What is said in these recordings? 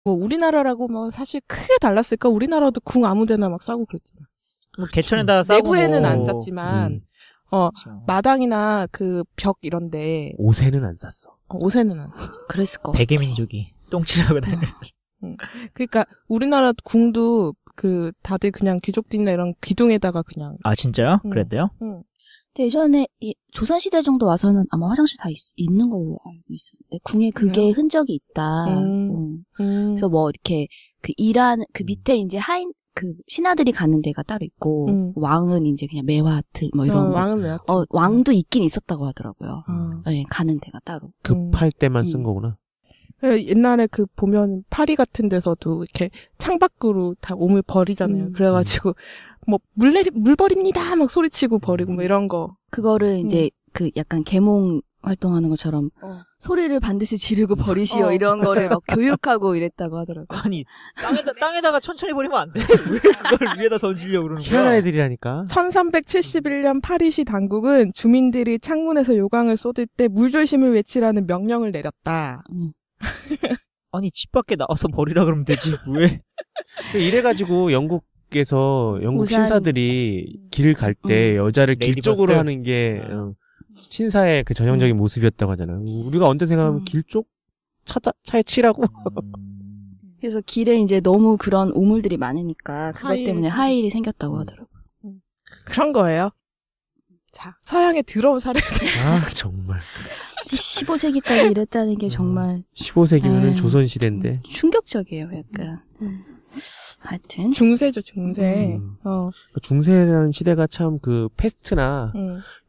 뭐 우리나라라고 뭐 사실 크게 달랐을까? 우리나라도 궁 아무데나 막 싸고 그랬잖아. 뭐 개천에다가 싸고 내부에는 뭐. 안 쌌지만 그렇죠. 마당이나 그 벽 이런데 옷에는 안 쌌어. 옷에는 안 쌌어. 그랬을 거. 베개 민족이 똥칠하고 다녀. 그러니까 우리나라 궁도 그 다들 그냥 귀족들이나 이런 기둥에다가 그냥. 아 진짜요? 그랬대요? 응. 근데 예전에 조선시대 정도 와서는 아마 화장실 다 있는 걸로 알고 있었는데 궁에 그게 흔적이 있다. 그래서 뭐 이렇게 그 일하는 그 밑에 이제 하인 그 신하들이 가는 데가 따로 있고 왕은 이제 그냥 매화트 뭐 이런 거. 왕은 매화트. 왕도 있긴 있었다고 하더라고요. 네, 가는 데가 따로. 급할 때만 쓴 거구나. 옛날에 그 보면 파리 같은 데서도 이렇게 창밖으로 다 오물 버리잖아요. 그래가지고 뭐 물 버립니다 막 소리치고 버리고 뭐 이런 거. 그거를 이제 그 약간 계몽 활동하는 것처럼 소리를 반드시 지르고 버리시오 이런 거를 막 교육하고 이랬다고 하더라고요. 아니 땅에다가 천천히 버리면 안 돼. 왜 그걸 위에다 던지려고 그러는 거야? 희한한 애들이라니까. 1371년 파리시 당국은 주민들이 창문에서 요강을 쏟을 때 물조심을 외치라는 명령을 내렸다. 아니 집 밖에 나와서 버리라 그러면 되지 왜? 이래가지고 영국에서 영국 신사들이 길 갈 때 여자를 길 쪽으로 하는 게 신사의 그 전형적인 모습이었다고 하잖아요. 우리가 언제 생각하면 길 쪽 차에 치라고. 그래서 길에 이제 너무 그런 오물들이 많으니까 그것 때문에 하일이 생겼다고 하더라고요. 그런 거예요. 자, 서양에 들어온 사례들. 아, 정말. 15세기까지 이랬다는 게 정말 15세기면은 조선시대인데 충격적이에요, 약간. 하여튼 중세죠, 중세. 중세라는 시대가 참 그 패스트나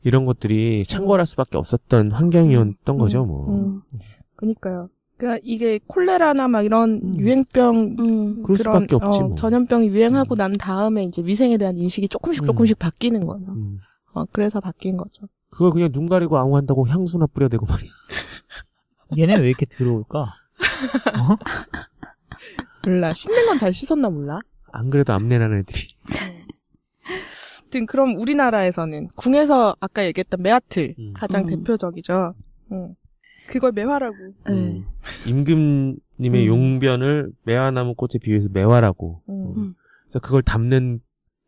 이런 것들이 창궐할 수밖에 없었던 환경이었던 거죠, 뭐. 그러니까요. 그러니까 이게 콜레라나 막 이런 유행병 그럴 그런 수밖에 없지, 뭐. 전염병이 유행하고 난 다음에 이제 위생에 대한 인식이 조금씩 바뀌는 거예요. 그래서 바뀐 거죠. 그걸 그냥 눈 가리고 아웅한다고 향수나 뿌려대고 말이야. 얘네 왜 이렇게 들어올까? 몰라. 씻는 건 잘 씻었나 몰라. 안 그래도 암내나는 애들이. 아무튼 그럼 우리나라에서는 궁에서 아까 얘기했던 매화틀 가장 대표적이죠. 그걸 매화라고. 임금님의 용변을 매화나무 꽃에 비유해서 매화라고. 그래서 그걸 담는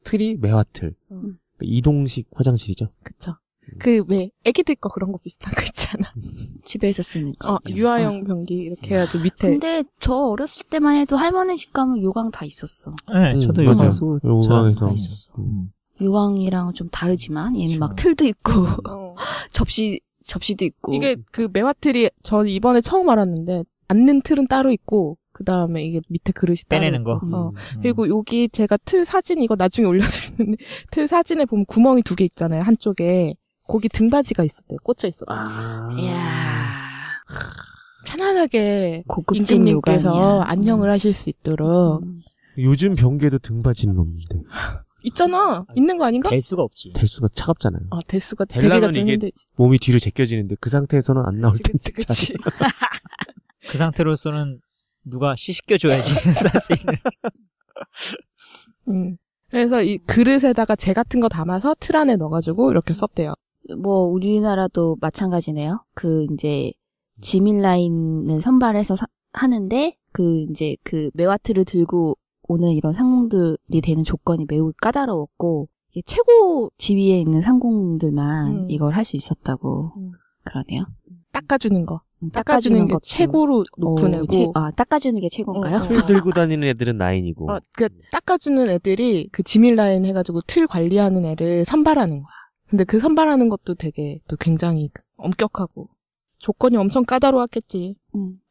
틀이 매화틀. 이동식 화장실이죠. 그쵸. 그 왜 애기들 거 그런 거 비슷한 거 있잖아. 집에서 쓰는 거. 유아용 변기 이렇게 해가지고 밑에. 근데 저 어렸을 때만 해도 할머니 집 가면 요강 다 있었어. 네, 저도 요강 쓰고 요강에서 다 있었어. 요강이랑 좀 다르지만 얘는 막 틀도 있고 접시도 있고. 이게 그 매화틀이 저 이번에 처음 알았는데 앉는 틀은 따로 있고 그 다음에 이게 밑에 그릇이 빼내는 따로 거. 그리고 여기 제가 틀 사진 이거 나중에 올려드리는데 틀 사진에 보면 구멍이 2개 있잖아요. 한쪽에 거기 등받이가 있었대요. 꽂혀 있었대요. 이야. 편안하게 고급진 임금님께서 요강이야. 안녕을 하실 수 있도록. 요즘 변기에도 등받이는 없는데. 있잖아. 있는 거 아닌가? 될 수가 없지. 될 수가 차갑잖아요. 대수가 되려면 되기가 좀 이게 힘들지. 몸이 뒤로 제껴지는데 그 상태에서는 안 나올 텐데. 그치. 그 상태로서는 누가 시식껴줘야지 쌀 수 있는. 그래서 이 그릇에다가 재 같은 거 담아서 틀 안에 넣어가지고 이렇게 썼대요. 뭐 우리나라도 마찬가지네요. 그 이제 지밀 라인을 선발해서 하는데 그 이제 그 매화틀을 들고 오는 이런 상공들이 되는 조건이 매우 까다로웠고 최고 지위에 있는 상공들만 이걸 할 수 있었다고 그러네요. 닦아주는 거. 닦아주는 게 것도. 최고로 높은 애고. 닦아주는 게 최고인가요? 틀 들고 다니는 애들은 9이고. 그 닦아주는 애들이 그 지밀 라인 해가지고 틀 관리하는 애를 선발하는 거야. 근데 그 선발하는 것도 되게 또 굉장히 엄격하고 조건이 엄청 까다로웠겠지.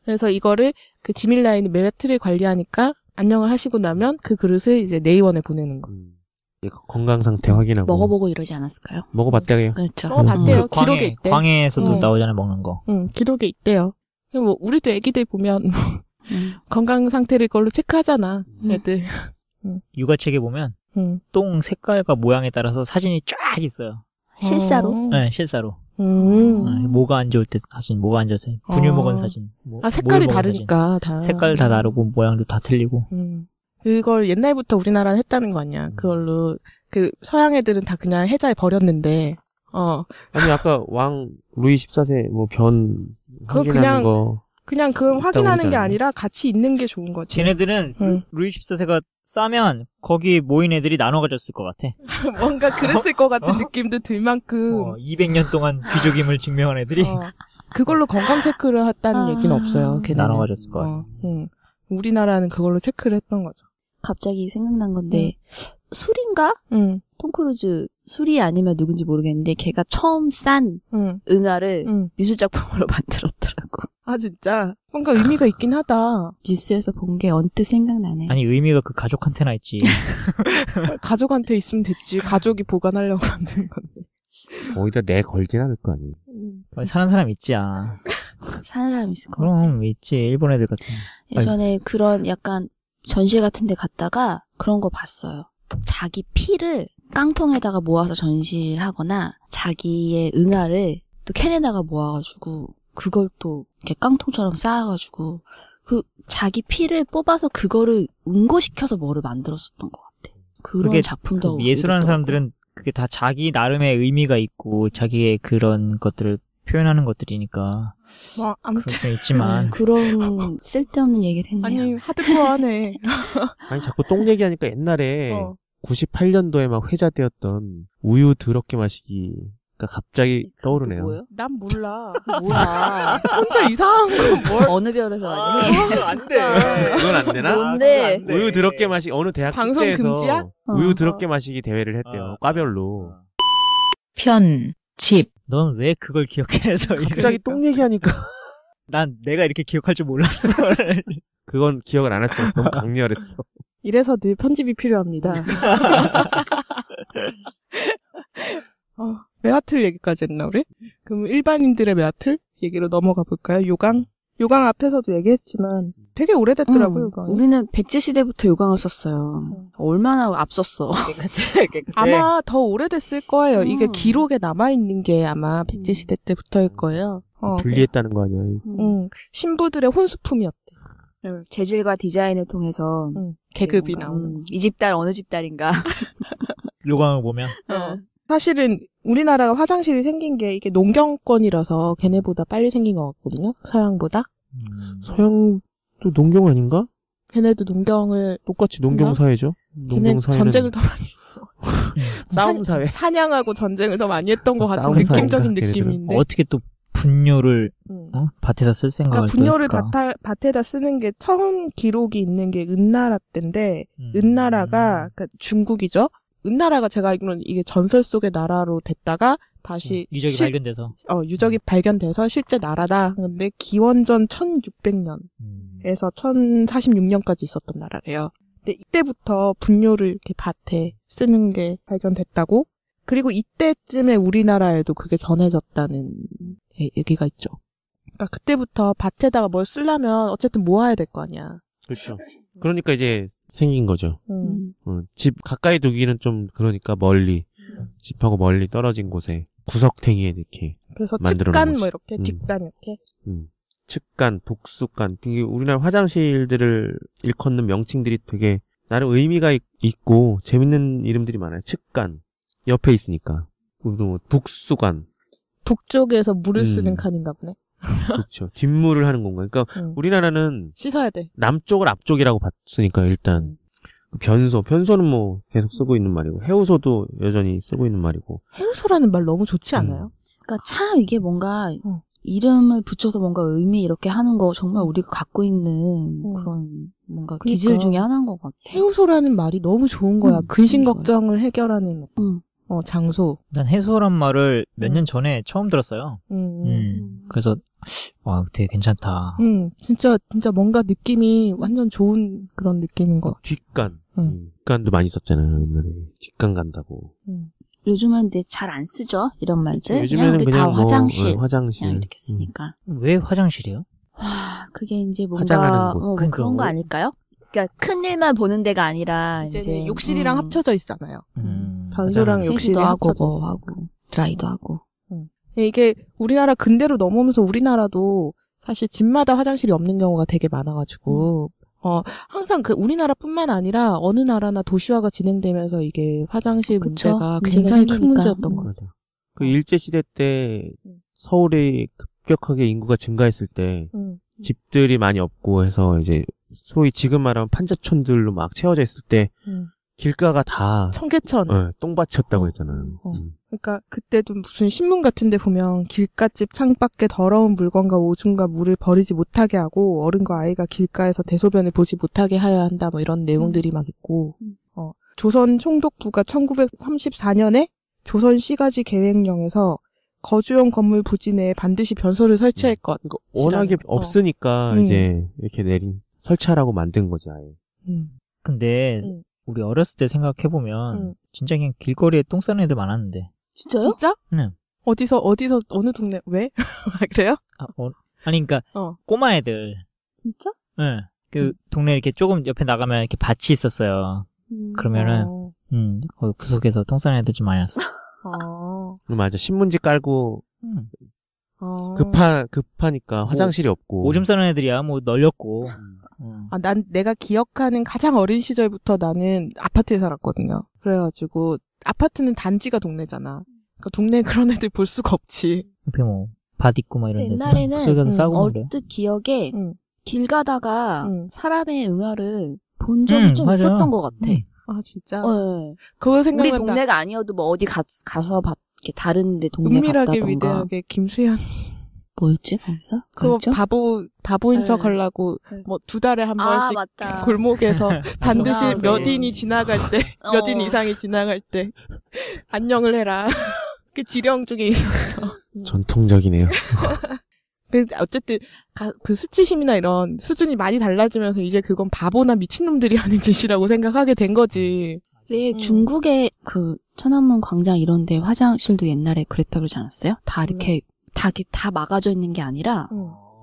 그래서 이거를 그 지밀 라인이 매트를 관리하니까 안녕을 하시고 나면 그 그릇을 이제 네이원에 보내는 거. 건강 상태 확인하고. 먹어보고 이러지 않았을까요? 먹어봤대요. 그렇죠. 먹어봤대요. 기록에 있대. 광해에서도 나오잖아요, 먹는 거. 기록에 있대요. 뭐 우리도 애기들 보면 건강 상태를 그걸로 체크하잖아. 애들. 육아책에 보면 똥 색깔과 모양에 따라서 사진이 쫙 있어요. 실사로? 네, 실사로. 뭐가 안 좋을 때 사진, 뭐가 안 좋을 때 분유 먹은 사진. 색깔이 다르니까 다. 색깔 다 다르고 모양도 다 틀리고. 그걸 옛날부터 우리나라는 했다는 거 아니야. 그걸로 그 서양 애들은 다 그냥 해자에 버렸는데. 아니 아까 왕 루이 14세 뭐 변 그거 확인하는 그냥 거. 그냥 그 확인하는 게 아니라 같이 있는 게 좋은 거지. 걔네들은 루이 14세가 싸면 거기 모인 애들이 나눠 가졌을 것 같아. 뭔가 그랬을 것 같은 느낌도 들 만큼 200년 동안 귀족임을 증명한 애들이 그걸로 건강 체크를 했다는 얘기는 없어요. 걔네는. 나눠 가졌을 것 같아. 우리나라는 그걸로 체크를 했던 거죠. 갑자기 생각난 건데 술인가? 톰 크루즈 술이 아니면 누군지 모르겠는데 걔가 처음 싼 응아를 미술작품으로 만들었더라고. 아 진짜? 뭔가 의미가 있긴 하다. 뉴스에서 본 게 언뜻 생각나네. 아니 의미가 그 가족한테나 있지. 가족한테 있으면 됐지. 가족이 보관하려고 만드는 건데. 거기다 내 걸진 않을 거 아니에요. 사는 사람 있지 야. 사는 사람 있을 거 같아. 그럼 있지. 일본 애들 같은. 예전에 그런 약간 전시회 같은 데 갔다가 그런 거 봤어요. 자기 피를 깡통에다가 모아서 전시를 하거나 자기의 응아를 또 캔에다가 모아가지고 그걸 또 이렇게 깡통처럼 쌓아가지고 그 자기 피를 뽑아서 그거를 응고시켜서 뭐를 만들었었던 것 같아. 그런 작품도 그 예술하는 사람들은 그게 다 자기 나름의 의미가 있고 자기의 그런 것들을 표현하는 것들이니까 뭐 아무튼 그럴 수 있지만 그런 쓸데없는 얘기를 했네요. 아니 하드코어하네. 아니 자꾸 똥 얘기하니까 옛날에 98년도에 막 회자되었던 우유 더럽게 마시기가 갑자기 떠오르네요. 뭐예요? 난 몰라. 뭐야? 혼자 이상한 거 뭘? 어느 별에서 하니? 안 돼. 그건 안 되나? 뭔데? 우유 더럽게 마시기 어느 대학 방송 축제에서 금지야? 우유 더럽게 마시기 대회를 했대요. 과별로. 편집. 넌 왜 그걸 기억해서 갑자기 똥 얘기하니까 난 내가 이렇게 기억할 줄 몰랐어. 그건 기억을 안 했어. 너무 강렬했어. 이래서 늘 편집이 필요합니다. 매화틀 얘기까지 했나 우리? 그럼 일반인들의 매화틀 얘기로 넘어가 볼까요? 요강? 요강 앞에서도 얘기했지만 되게 오래됐더라고요. 요강이. 우리는 백제시대부터 요강을 썼어요. 얼마나 앞섰어. 깨끗해. 아마 더 오래됐을 거예요. 이게 기록에 남아있는 게 아마 백제시대 때부터일 거예요. 분리했다는 거 아니야? 신부들의 혼수품이었대. 재질과 디자인을 통해서 계급이 나오는. 이 집 딸 어느 집 딸인가. 요강을 보면 사실은 우리나라가 화장실이 생긴 게 이게 농경권이라서 걔네보다 빨리 생긴 것 같거든요. 서양보다. 서양도 농경 아닌가? 걔네도 농경을 똑같이 농경 사회죠. 걔네 전쟁을 더 많이 싸움 사회. 사냥하고 전쟁을 더 많이 했던 것 같은 느낌적인 느낌인데. 어떻게 또 분뇨를 밭에다 쓸 생각을 그러니까 분뇨를 밭에다 쓰는 게 처음 기록이 있는 게 은나라 때인데 은나라가 그러니까 중국이죠. 은나라가 제가 알기로는 이게 전설 속의 나라로 됐다가 다시 유적이 발견돼서 유적이 발견돼서 실제 나라다. 근데 기원전 1600년에서 1046년까지 있었던 나라래요. 근데 이때부터 분뇨를 이렇게 밭에 쓰는 게 발견됐다고. 그리고 이때쯤에 우리나라에도 그게 전해졌다는 얘기가 있죠. 그러니까 그때부터 밭에다가 뭘 쓰려면 어쨌든 모아야 될 거 아니야. 그렇죠. 그러니까 이제 생긴 거죠. 집 가까이 두기는 좀 그러니까 멀리 집하고 멀리 떨어진 곳에 구석탱이에 이렇게 그래서 만들어 측간 놓은 뭐 이렇게 뒷간 이렇게 측간, 북수간 이게 우리나라 화장실들을 일컫는 명칭들이 되게 나름 의미가 있고 재밌는 이름들이 많아요. 측간 옆에 있으니까 그리고 북수간 북쪽에서 물을 쓰는 칸인가 보네. 그렇죠. 뒷물을 하는 건가. 그러니까 우리나라는 씻어야 돼. 남쪽을 앞쪽이라고 봤으니까 일단 변소는 뭐 계속 쓰고 있는 말이고 해우소도 여전히 쓰고 있는 말이고. 해우소라는 말 너무 좋지 않아요? 그러니까 참 이게 뭔가 이름을 붙여서 뭔가 의미 이렇게 하는 거 정말 우리가 갖고 있는 그런 뭔가 그러니까. 기질 중에 하나인 것 같아. 해우소라는 말이 너무 좋은 거야. 근심 걱정을 해결하는 장소. 난 해소란 말을 몇 년 전에 처음 들었어요. 그래서 되게 괜찮다. 진짜 뭔가 느낌이 완전 좋은 그런 느낌인 것 같아. 뒷간. 뒷간도 많이 썼잖아요. 옛날에 뒷간 간다고. 요즘은 근데 잘 안 쓰죠. 이런 말들. 요즘에는 우리 그냥 다 화장실. 화장실. 그냥 이렇게 쓰니까. 왜 화장실이요? 그게 이제 뭔가 화장하는 곳. 그런 거 아닐까요? 그러니까 큰 일만 보는 데가 아니라 이제 욕실이랑 합쳐져 있잖아요. 변소랑 욕실이 합쳐져 있고 하고 드라이도 하고. 이게 우리나라 근대로 넘어오면서 우리나라도 사실 집마다 화장실이 없는 경우가 되게 많아가지고 항상 우리나라뿐만 아니라 어느 나라나 도시화가 진행되면서 이게 화장실 문제가 굉장히 큰 문제였던 것 같아요. 그 일제시대 때 서울이 급격하게 인구가 증가했을 때 집들이 많이 없고 해서 이제 소위 지금 말하면 판자촌들로 막 채워져 있을 때 길가가 다 청계천. 똥밭이었다고 했잖아요. 그러니까 그때도 무슨 신문 같은데 보면 길가집 창밖에 더러운 물건과 오줌과 물을 버리지 못하게 하고 어른과 아이가 길가에서 대소변을 보지 못하게 해야 한다 뭐 이런 내용들이 막 있고 조선 총독부가 1934년에 조선 시가지 계획령에서 거주용 건물 부지 내에 반드시 변소를 설치할 것. 워낙에 없으니까 이제 이렇게 설치하라고 만든 거지 아예. 근데 우리 어렸을 때 생각해보면 진짜 그냥 길거리에 똥 싸는 애들 많았는데. 진짜요? 진짜? 네. 어디서 어느 동네 왜? 그래요? 아니 그러니까 꼬마 애들. 진짜? 네. 그 동네 이렇게 조금 옆에 나가면 이렇게 밭이 있었어요. 그러면은 거기 구석에서 똥 싸는 애들 좀 많이 왔어. 맞아. 신문지 깔고 급하니까 화장실이 없고 오줌 싸는 애들이야 뭐 널렸고. 난 내가 기억하는 가장 어린 시절부터 나는 아파트에 살았거든요. 그래가지고 아파트는 단지가 동네잖아. 그러니까 동네에 그런 애들 볼 수가 없지. 옆에 뭐 밭 있고 막 이런 데서 옛날에는 싸고 그래. 얼뜻 기억에 길 가다가 사람의 응아를 본 적이 좀 맞아. 있었던 것 같아. 아 진짜? 네. 그거 생각난다. 우리 동네가 아니어도 뭐 어디 가서 이렇게 다른데 동네 은밀하게 갔다던가. 위대하게 김수현. 뭐였지 거기서? 그거 그랬죠? 바보인 척 하려고 뭐 2달에 한 번씩 맞다. 골목에서 반드시 맞아. 몇 인이 지나갈 때, 몇 인 이상이 지나갈 때 안녕을 해라. 그 지령 중에 있었어. 전통적이네요. 어쨌든 그 수치심이나 이런 수준이 많이 달라지면서 이제 그건 바보나 미친놈들이 하는 짓이라고 생각하게 된 거지. 왜 중국의 그 천안문 광장 이런 데 화장실도 옛날에 그랬다 그러지 않았어요? 다 이렇게 다 막아져 있는 게 아니라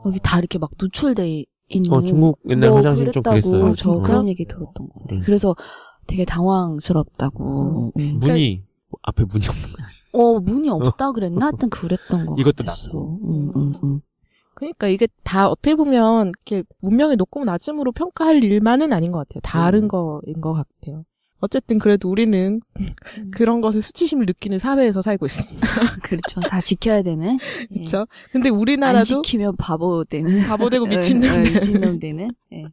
여기 다 이렇게 막 노출돼 있는. 중국 옛날 화장실 좀 그랬어요. 저 그런 얘기 들었던 것 같아요. 그래서 되게 당황스럽다고. 문이 앞에 문이 없는 거지. 문이 없다 그랬나? 하여튼 그랬던 거 이것도 같았어. 그러니까 이게 다 어떻게 보면 이렇게 문명의 높고 낮음으로 평가할 일만은 아닌 것 같아요. 다른 거인 것 같아요. 어쨌든 그래도 우리는 그런 것에 수치심을 느끼는 사회에서 살고 있습니다. 그렇죠. 다 지켜야 되는. 그렇죠. 근데 우리나라도 안 지키면 바보 되는. 바보 되고 미친놈 되는. 미친놈 되는. 네.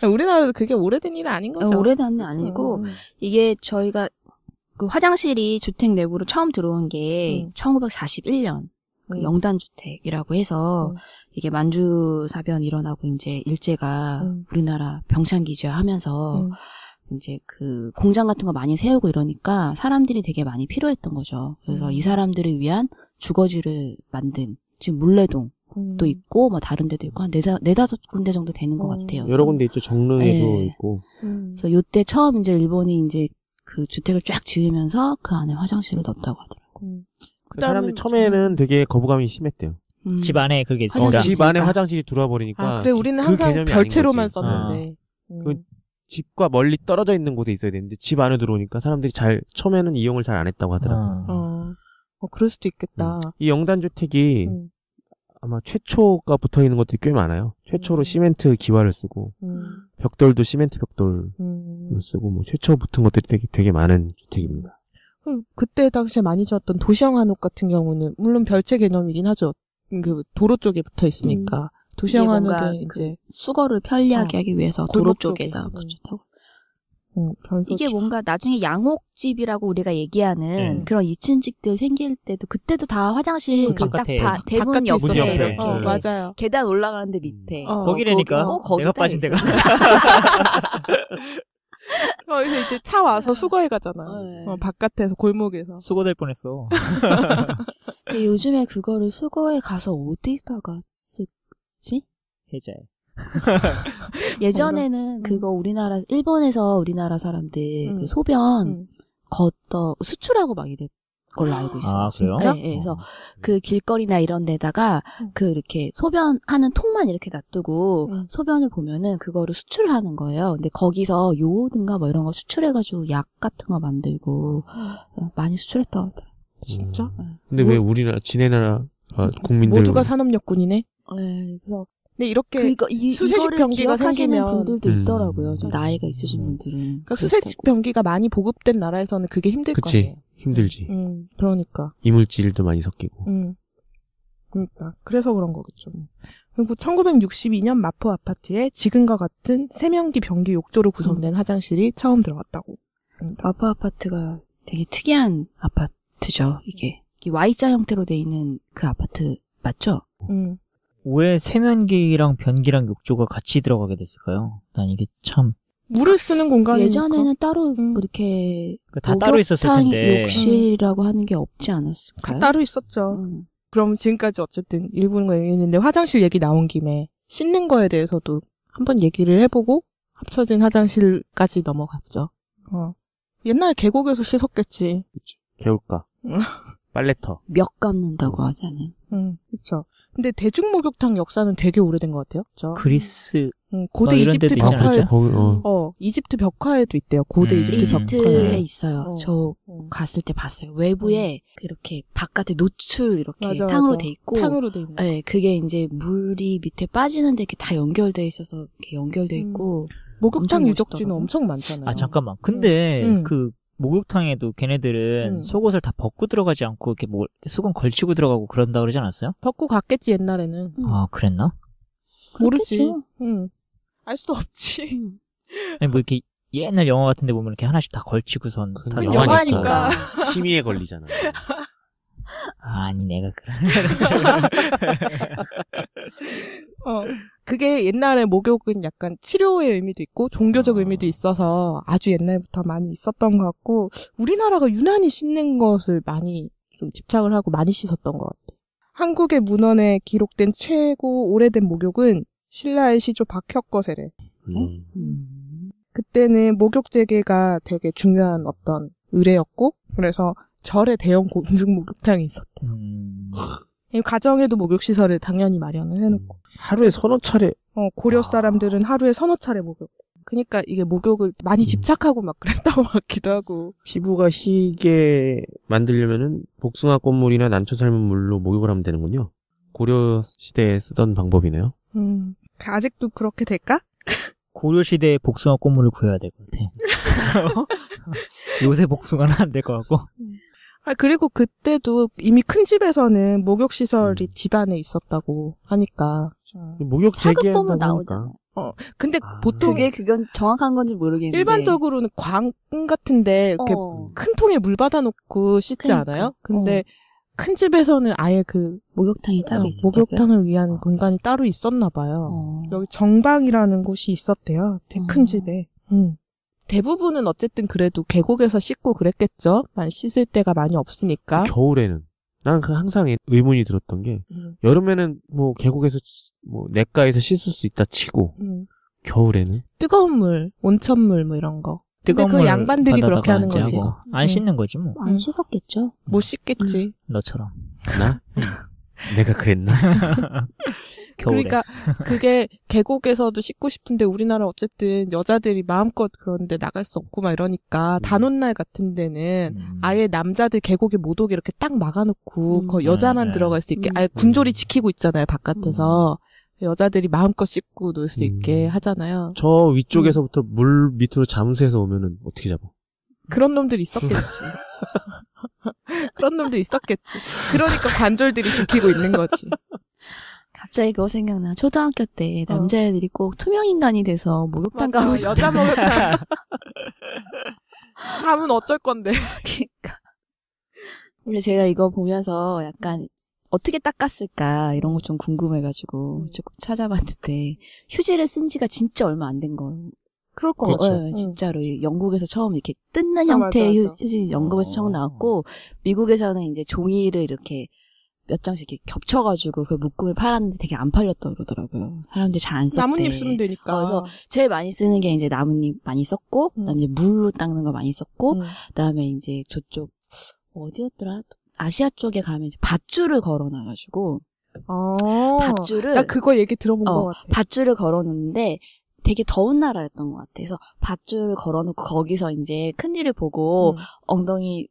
우리나라도 그게 오래된 일은 아닌 거죠. 오래된 일은 아니고 이게 저희가 그 화장실이 주택 내부로 처음 들어온 게 1941년 그 영단주택이라고 해서 이게 만주사변 일어나고 이제 일제가 우리나라 병창기지화하면서 이제 그 공장 같은 거 많이 세우고 이러니까 사람들이 되게 많이 필요했던 거죠. 그래서 이 사람들을 위한 주거지를 만든 지금 물레동도 있고 뭐 다른 데도 있고 한 4-5 군데 정도 되는 것 같아요. 여러 군데 있죠. 정릉에도 있고. 그래서 요때 처음 이제 일본이 이제 그 주택을 쫙 지으면서 그 안에 화장실을 넣었다고 하더라고요. 사람들이 처음에는 되게 거부감이 심했대요. 집 안에 그게 있으니까. 집 안에 화장실이 들어와 버리니까. 그래 우리는 항상 별채로만 썼는데. 그 집과 멀리 떨어져 있는 곳에 있어야 되는데 집 안에 들어오니까 사람들이 처음에는 이용을 잘 안 했다고 하더라고요. 그럴 수도 있겠다. 이 영단주택이 아마 최초가 붙어 있는 것들이 꽤 많아요. 최초로 시멘트 기와를 쓰고 벽돌도 시멘트 벽돌을 쓰고 뭐 최초 붙은 것들이 되게 많은 주택입니다. 그때 당시에 많이 지었던 도시형 한옥 같은 경우는 물론 별채 개념이긴 하죠. 그 도로 쪽에 붙어 있으니까. 도시형 한옥에 이제 수거를 편리하게 하기 위해서 도로 쪽에다 붙였다고. 이게 뭔가 나중에 양옥집이라고 우리가 얘기하는 그런 2층집들 생길 때도 그때도 다 화장실 그 딱 대문 옆에 이렇게 맞아요. 계단 올라가는데 밑에 거기라니까 내가 빠진 데가. 그래서 이제 차 와서 수거해 가잖아. 바깥에서 골목에서 수거될 뻔했어. 근데 요즘에 그거를 수거해 가서 어디다가 쓰지? 해자에. 예전에는 그거 일본에서 우리나라 사람들 그 소변 수출하고 막 이랬 걸로 알고 있어요. 아, 그래요? 네, 그래서 그 길거리나 이런 데다가 그 이렇게 소변하는 통만 이렇게 놔두고 소변을 보면은 그거를 수출하는 거예요. 근데 거기서 요오든가 뭐 이런 거 수출해가지고 약 같은 거 만들고 많이 수출했다고 하더라고요. 진짜? 근데 왜 우리나라 지네나라 국민들 모두가 산업력군이네. 네, 그래서 근데 이렇게 수세식 변기가 생기면 분들도 있더라고요. 좀 나이가 있으신 분들은. 그러니까 수세식 변기가 많이 보급된 나라에서는 그게 힘들 거예요. 힘들지. 그러니까 이물질도 많이 섞이고. 그러니까 그래서 그런 거겠죠. 그리고 1962년 마포 아파트에 지금과 같은 세면기 변기 욕조로 구성된 화장실이 처음 들어갔다고. 마포 아파트가 되게 특이한 아파트죠. 이게 Y자 형태로 돼 있는 그 아파트 맞죠? 왜 세면기랑 변기랑 욕조가 같이 들어가게 됐을까요? 난 이게 참 물을 쓰는 공간이니까. 예전에는 따로 뭐 이렇게 다 따로 있었을 텐데 욕실이라고 하는 게 없지 않았을까요? 따로 있었죠. 그럼 지금까지 어쨌든 일부는 얘기했는데 화장실 얘기 나온 김에 씻는 거에 대해서도 한번 얘기를 해보고 합쳐진 화장실까지 넘어갔죠. 옛날 계곡에서 씻었겠지. 그치. 개울가. 빨래터. 몇 감는다고 하지 않아요? 그렇죠. 근데 대중목욕탕 역사는 되게 오래된 것 같아요. 그렇죠? 그리스 고대 이집트 벽화에 거기, 이집트 벽화에도 있대요. 고대 이집트에 있어요. 저 갔을 때 봤어요. 외부에 이렇게 바깥에 노출 이렇게 탕으로 돼 있고, 탕으로 돼 있는. 네, 그게 이제 물이 밑에 빠지는데 이렇게 다 연결돼 있어서 이렇게 연결돼 있고. 목욕탕 유적지는 엄청 많잖아요. 아 잠깐만. 근데 그 목욕탕에도 걔네들은 속옷을 다 벗고 들어가지 않고 이렇게 뭐 수건 걸치고 들어가고 그런다 그러지 않았어요? 벗고 갔겠지 옛날에는. 아 그랬나? 모르지. 알 수도 없지. 아니 뭐 이렇게 옛날 영화 같은데 보면 이렇게 하나씩 다 걸치고선. 다 영화니까. 심의에 걸리잖아. 아니 내가 그런. 그게 옛날에 목욕은 약간 치료의 의미도 있고 종교적 의미도 있어서 아주 옛날부터 많이 있었던 것 같고 우리나라가 유난히 씻는 것을 많이 좀 집착을 하고 많이 씻었던 것 같아요. 한국의 문헌에 기록된 최고 오래된 목욕은 신라의 시조 박혁거 세례. 그때는 목욕 재개가 되게 중요한 어떤 의례였고 그래서 절에 대형 공중 목욕탕이 있었대요. 가정에도 목욕시설을 당연히 마련을 해놓고. 하루에 서너 차례. 고려 사람들은 하루에 서너 차례 목욕. 그러니까 이게 목욕을 많이 집착하고 막 그랬다고 같기도 하고. 피부가 희게 만들려면은 복숭아 꽃물이나 난초 삶은 물로 목욕을 하면 되는군요. 고려 시대에 쓰던 방법이네요. 아직도 그렇게 될까? 고려 시대에 복숭아 꽃물을 구해야 될 것 같아. 요새 복숭아는 안 될 것 같고. 그리고 그때도 이미 큰 집에서는 목욕시설이 집안에 있었다고 하니까. 목욕 재개한다고 보면 나오잖아. 근데 보통. 그건 정확한 건지 모르겠는데. 일반적으로는 광 같은데, 이렇게 큰 통에 물 받아놓고 씻지 않아요? 근데 큰 집에서는 아예 목욕탕이 따로 있었다고요? 목욕탕을 위한 공간이 따로 있었나 봐요. 여기 정방이라는 곳이 있었대요. 되게 큰 집에. 대부분은 어쨌든 그래도 계곡에서 씻고 그랬겠죠. 많이 씻을 때가 많이 없으니까. 겨울에는 난 항상 의문이 들었던 게 여름에는 뭐 계곡에서 뭐 냇가에서 씻을 수 있다 치고 겨울에는 뜨거운 물, 온천물 뭐 이런 거. 뜨거운 물 양반들이 그렇게 하는 거지. 안 씻는 거지 뭐. 안 씻었겠죠. 못 씻겠지. 너처럼. 나? 내가 그랬나? 그러니까 그게 계곡에서도 씻고 싶은데 우리나라 어쨌든 여자들이 마음껏 그런데 나갈 수 없고 막 이러니까 단오날 같은 데는 아예 남자들 계곡에 못 오게 이렇게 딱 막아놓고 그 여자만 들어갈 수 있게 아예 군졸이 지키고 있잖아요 바깥에서. 여자들이 마음껏 씻고 놀 수 있게 하잖아요. 저 위쪽에서부터 물 밑으로 잠수해서 오면은 어떻게 잡아? 그런 놈들 있었겠지. 그런 놈들 있었겠지. 그러니까 관졸들이 지키고 있는 거지. 갑자기 그거 생각나. 초등학교 때 남자애들이 꼭 투명인간이 돼서 목욕탕 가고 싶다. 여자 목욕탕. 가면 어쩔 건데. 그러니까. 원래 제가 이거 보면서 약간 어떻게 닦았을까 이런 거 좀 궁금해가지고 조금 찾아봤는데 휴지를 쓴 지가 진짜 얼마 안 된 거예요. 그럴 거 그렇죠. 네, 진짜로 영국에서 처음 이렇게 뜯는 형태의 맞아. 휴지 영국에서 처음 나왔고 미국에서는 이제 종이를 이렇게 몇 장씩 이렇게 겹쳐가지고 그 묶음을 팔았는데 되게 안 팔렸다고 그러더라고요. 사람들이 잘 안 썼대. 나뭇잎 쓰면 되니까. 그래서 제일 많이 쓰는 게 이제 나뭇잎 많이 썼고 그다음에 이제 물로 닦는 거 많이 썼고 그다음에 이제 저쪽 어디였더라? 아시아 쪽에 가면 이제 밧줄을 걸어놔가지고 밧줄을 나 그거 얘기 들어본 것 같아. 밧줄을 걸어놓는데 되게 더운 나라였던 것 같아. 그래서 밧줄을 걸어놓고 거기서 이제 큰일을 보고 엉덩이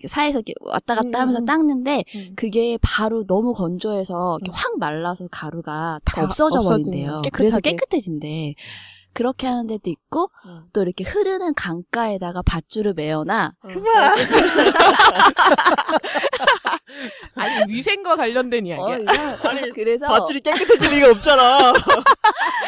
사이에서 이렇게 왔다 갔다 하면서 닦는데 그게 바로 너무 건조해서 이렇게 확 말라서 가루가 다 없어져 버린대요. 그래서 깨끗해진대. 그렇게 하는 데도 있고 또 이렇게 흐르는 강가에다가 밧줄을 메어놔. 아니 위생과 관련된 이야기야. 아니 그래서 밧줄이 깨끗해질 리가 없잖아.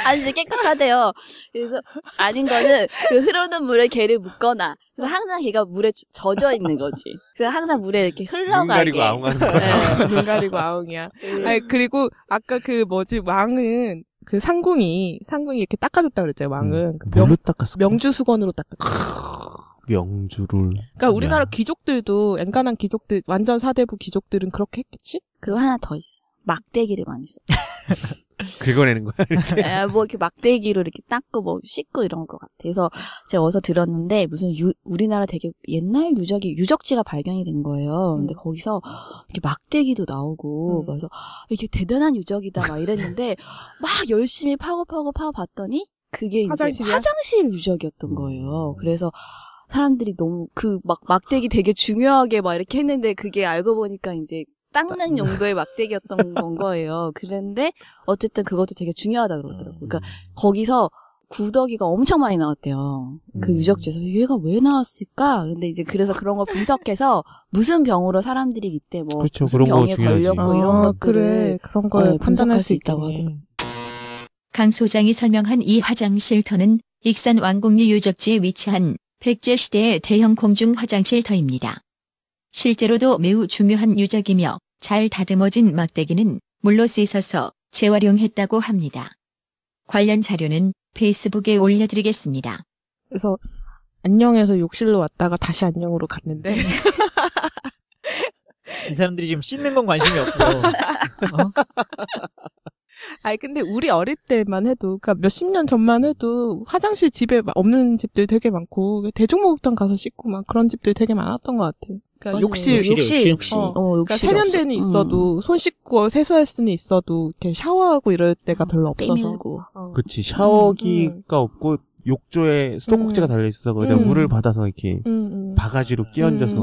아니 이제 깨끗하대요. 그래서 아닌 거는 그 흐르는 물에 개를 묶거나 그래서 항상 걔가 물에 젖어 있는 거지. 그래서 항상 물에 이렇게 흘러가게. 눈 가리고 아웅하는 거야. 눈 가리고 아웅이야. 아니 그리고 아까 그 뭐지 왕은 그 상궁이 이렇게 닦아줬다 그랬잖아요. 왕은 뭘로 닦았어? 명주 수건으로 닦았어. 명주를. 그러니까 우리나라 귀족들도 엔간한 귀족들 완전 사대부 귀족들은 그렇게 했겠지? 그리고 하나 더 있어. 막대기를 많이 써. 긁어내는 거야. 뭐 이렇게 막대기로 이렇게 닦고 뭐 씻고 이런 것 같아. 그래서 제가 어디서 들었는데 무슨 우리나라 되게 옛날 유적지가 발견이 된 거예요. 근데 거기서 이렇게 막대기도 나오고 그래서 이게 대단한 유적이다 막 이랬는데 막 열심히 파고 봤더니 그게 이제 화장실 유적이었던 거예요. 그래서 사람들이 너무 막대기 되게 중요하게 막 이렇게 했는데 그게 알고 보니까 이제 닦는 용도의 막대기였던 건 거예요. 그런데 어쨌든 그것도 되게 중요하다 그러더라고요. 그러니까 거기서 구더기가 엄청 많이 나왔대요. 그 유적지에서 얘가 왜 나왔을까? 근데 이제 그래서 그런 걸 분석해서 무슨 병으로 사람들이 이때 뭐 그렇죠. 무슨 그런 병에 거 중요하지. 걸렸고 이런 것들을 그래 그런 걸 분석할 수 있다고 하더라고요. 강 소장이 설명한 이 화장실터는 익산 왕곡리 유적지에 위치한 백제시대의 대형 공중 화장실터입니다. 실제로도 매우 중요한 유적이며 잘 다듬어진 막대기는 물로 씻어서 재활용했다고 합니다. 관련 자료는 페이스북에 올려드리겠습니다. 그래서 안녕에서 욕실로 왔다가 다시 안녕으로 갔는데 이 사람들이 지금 씻는 건 관심이 없어. 아니 근데 우리 어릴 때만 해도 그러니까 몇십 년 전만 해도 화장실 집에 없는 집들 되게 많고 대중목욕탕 가서 씻고 막 그런 집들 되게 많았던 것 같아. 그러니까 욕실. 그러니까 세면대는 있어도 손 씻고 세수할 수는 있어도 이렇게 샤워하고 이럴 때가 별로 없어서. 그치 샤워기가 없고 욕조에 수도꼭지가 달려있어서 거기다 물을 받아서 이렇게 바가지로 끼얹어서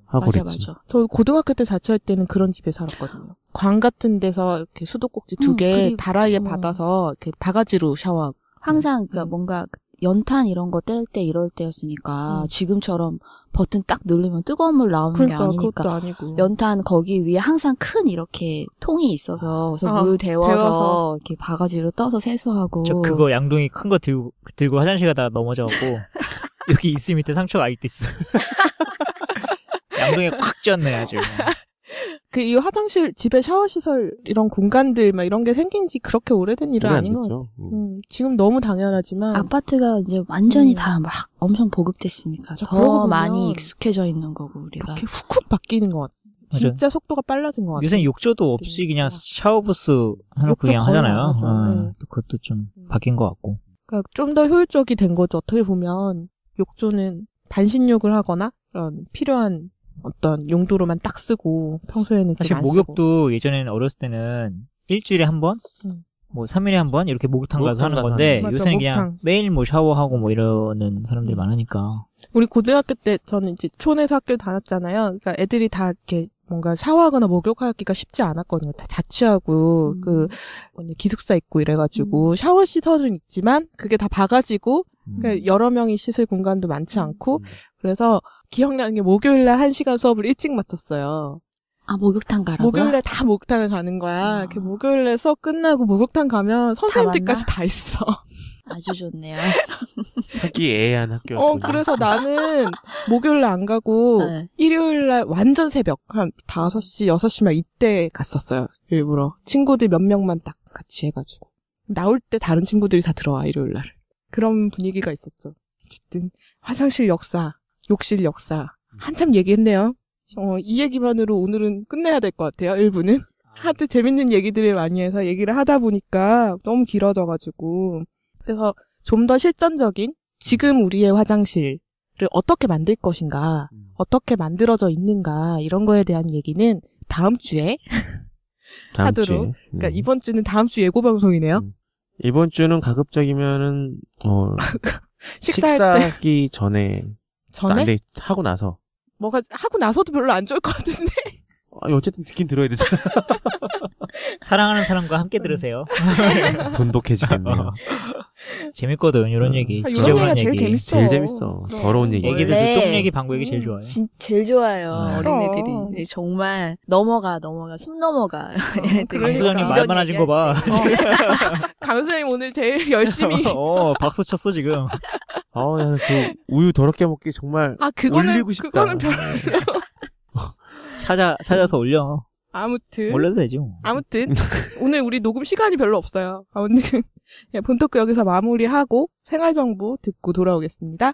하고 그랬지. 맞아. 저 고등학교 때 자취할 때는 그런 집에 살았거든요. 광 같은 데서 이렇게 수도꼭지 2개 다라이에 받아서 이렇게 바가지로 샤워하고. 항상 그러니까 뭔가 연탄 이런 거 뗄 때 이럴 때였으니까 지금처럼 버튼 딱 누르면 뜨거운 물 나오는 게 아니니까 그것도 아니고. 연탄 거기 위에 항상 큰 이렇게 통이 있어서 그래서 물 데워서 이렇게 바가지로 떠서 세수하고. 저 그거 양동이 큰 거 들고 화장실 가다가 넘어져갖고 여기 입술 밑에 상처가 아직도 있어. 양동이에 꽉 찧었네 아주. 이 화장실, 집에 샤워시설, 이런 공간들, 막 이런 게 생긴 지 그렇게 오래된 일은 아닌 것 같아요. 지금 너무 당연하지만. 아파트가 이제 완전히 다 막 엄청 보급됐으니까 더 많이 익숙해져 있는 거고, 우리가. 그렇게 훅훅 바뀌는 것 같아요. 진짜 속도가 빨라진 것 같아요. 요새 욕조도 없이 그냥 샤워부스 해놓고 그냥 하잖아요. 그것도 좀 바뀐 것 같고. 그러니까 좀 더 효율적이 된 거죠. 어떻게 보면 욕조는 반신욕을 하거나 그런 필요한 어떤 용도로만 딱 쓰고 평소에는 사실 목욕도 예전에는 어렸을 때는 일주일에 한 번, 뭐 3일에 한 번 이렇게 목욕탕 가서 하는 건데 맞아, 요새는 목욕탕. 그냥 매일 뭐 샤워하고 뭐 이러는 사람들이 많으니까. 우리 고등학교 때 저는 이제 촌에서 학교를 다녔잖아요. 그러니까 애들이 다 이렇게 뭔가 샤워하거나 목욕하기가 쉽지 않았거든요. 다 자취하고 기숙사 있고 이래가지고 샤워 시설은 있지만 그게 다 바가지고 그러니까 여러 명이 씻을 공간도 많지 않고 그래서 기억나는 게 목요일날 1시간 수업을 일찍 마쳤어요. 아, 목욕탕 가라고요? 목요일날 다 목욕탕을 가는 거야. 목요일날 수업 끝나고 목욕탕 가면 선생님들까지 다 있어. 아주 좋네요. 화기애애한 학교였군요. 그래서 나는 목요일날 안 가고 일요일날 완전 새벽 한 5시, 6시 막 이때 갔었어요. 일부러. 친구들 몇 명만 딱 같이 해가지고. 나올 때 다른 친구들이 다 들어와, 일요일날. 그런 분위기가 있었죠. 어쨌든 화장실 역사, 욕실 역사 한참 얘기했네요. 이 얘기만으로 오늘은 끝내야 될 것 같아요. 1부는. 하도 재밌는 얘기들을 많이 해서 얘기를 하다 보니까 너무 길어져가지고 그래서 좀 더 실전적인 지금 우리의 화장실을 어떻게 만들 것인가 어떻게 만들어져 있는가 이런 거에 대한 얘기는 다음 주에 하도록 그러니까 이번 주는 다음 주 예고 방송이네요. 이번 주는 가급적이면은 식사하기 전에? 네, 하고 나서. 뭐가 하고 나서도 별로 안 좋을 것 같은데. 아니 어쨌든 듣긴 들어야 되잖아. 사랑하는 사람과 함께 들으세요. 돈독해지겠네요. 재밌거든 이런 얘기. 이런 지저분한 얘기가 제일 얘기. 재밌어. 제일 재밌어. 더러운 얘기. 애기들도 원래- 똥 얘기, 방구 얘기 제일 좋아해. 제일 좋아요. 그럼. 어린애들이. 네, 정말 넘어가 숨 넘어가. 얘네들이. 강 소장님 그러니까. 말 많아진 거 봐. 강 선생님 오늘 제일 열심히. 박수 쳤어 지금. 나는 그 우유 더럽게 먹기 정말 올리고 싶다. 그거는 별로. 찾아서 올려. 아무튼. 올려도 되지 뭐. 아무튼 오늘 우리 녹음 시간이 별로 없어요. 아무튼 본토크 여기서 마무리하고 생활정보 듣고 돌아오겠습니다.